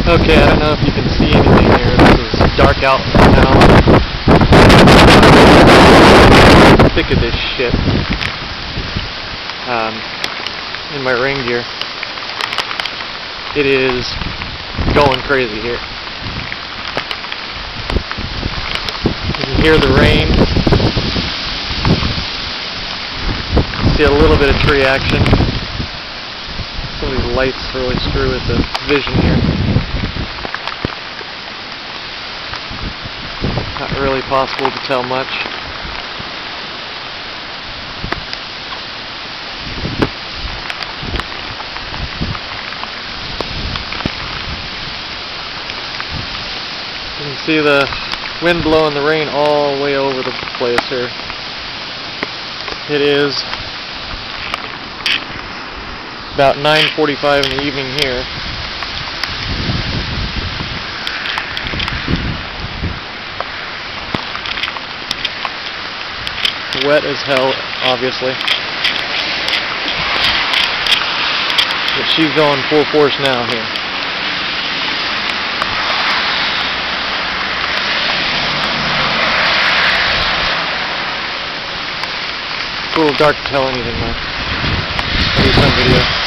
Okay, I don't know if you can see anything here. This is dark out now. Thick of this shit. In my rain gear. It is going crazy here. You can hear the rain. See a little bit of tree action. Some of these lights really screw with the vision here. Not really possible to tell much. You can see the wind blowing the rain all the way over the place here. It is about 9:45 in the evening here. Wet as hell, obviously. But she's going full force now here. It's a little dark to tell anything though. Maybe some video.